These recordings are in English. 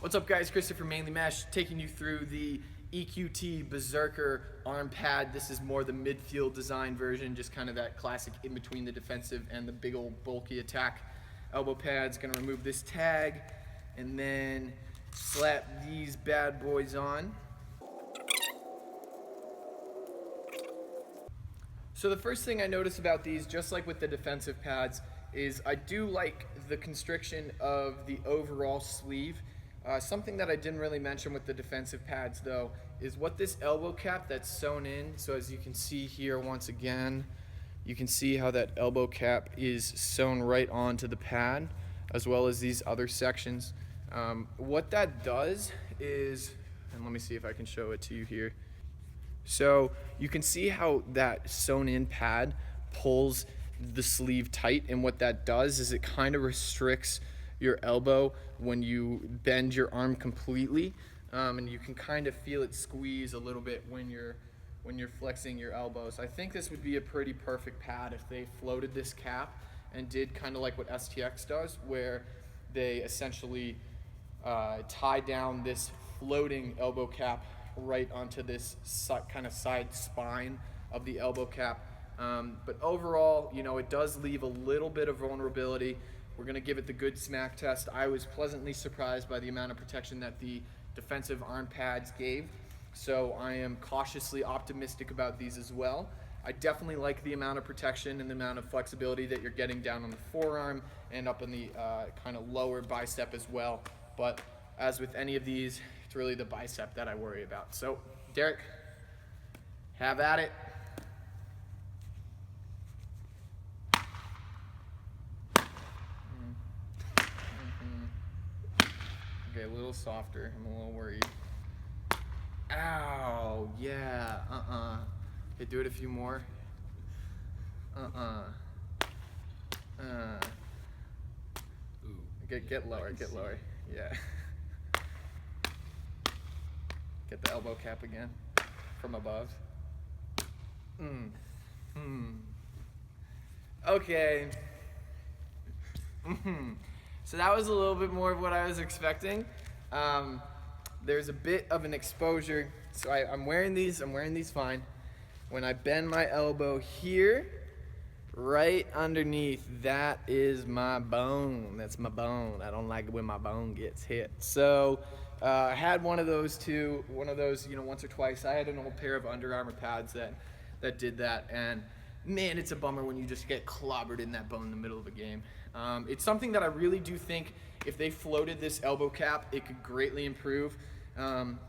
What's up guys, Christopher Mainely Mesh, taking you through the EQT Berserker arm pad. This is more the midfield design version, just kind of that classic in between the defensive and the big old bulky attack elbow pads. Gonna remove this tag and then slap these bad boys on. So the first thing I notice about these, just like with the defensive pads, is I do like the constriction of the overall sleeve. Something that I didn't really mention with the defensive pads though is what this elbow cap that's sewn in. So as you can see here, once again, you can see how that elbow cap is sewn right onto the pad, as well as these other sections. What that does is, and let me see if I can show it to you here. So you can see how that sewn in pad pulls the sleeve tight, and what that does is it kind of restricts your elbow when you bend your arm completely, and you can kind of feel it squeeze a little bit when you're flexing your elbows. I think this would be a pretty perfect pad if they floated this cap and did kind of like what STX does, where they essentially tie down this floating elbow cap right onto this kind of side spine of the elbow cap. But overall, you know, it does leave a little bit of vulnerability. We're going to give it the good smack test. I was pleasantly surprised by the amount of protection that the defensive arm pads gave, so I am cautiously optimistic about these as well. I definitely like the amount of protection and the amount of flexibility that you're getting down on the forearm and up in the kind of lower bicep as well. But as with any of these, it's really the bicep that I worry about. So, Derek, have at it. Okay, a little softer. I'm a little worried. Ow, yeah, Okay, do it a few more. Get lower, get lower. Yeah. Get the elbow cap again from above. Okay. So that was a little bit more of what I was expecting. There's a bit of an exposure. So I'm wearing these fine. When I bend my elbow here, right underneath, that is my bone. That's my bone. I don't like it when my bone gets hit. So I had one of those, you know, once or twice. I had an old pair of Under Armour pads that did that, and man, it's a bummer when you just get clobbered in that bone in the middle of a game. It's something that I really do think if they floated this elbow cap, it could greatly improve.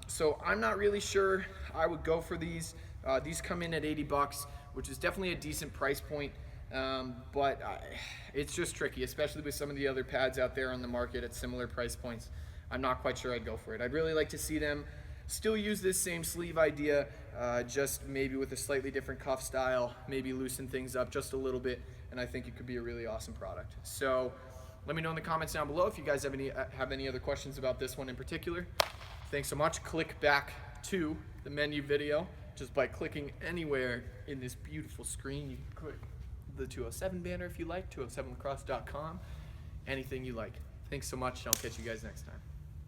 So I'm not really sure I would go for these. These come in at $80, which is definitely a decent price point, but it's just tricky, especially with some of the other pads out there on the market at similar price points. I'm not quite sure I'd go for it. I'd really like to see them still use this same sleeve idea, just maybe with a slightly different cuff style, maybe loosen things up just a little bit, and I think it could be a really awesome product. So let me know in the comments down below if you guys have any other questions about this one in particular. Thanks so much. Click back to the menu video just by clicking anywhere in this beautiful screen. You can click the 207 banner if you like, 207lacrosse.com, anything you like. Thanks so much, and I'll catch you guys next time.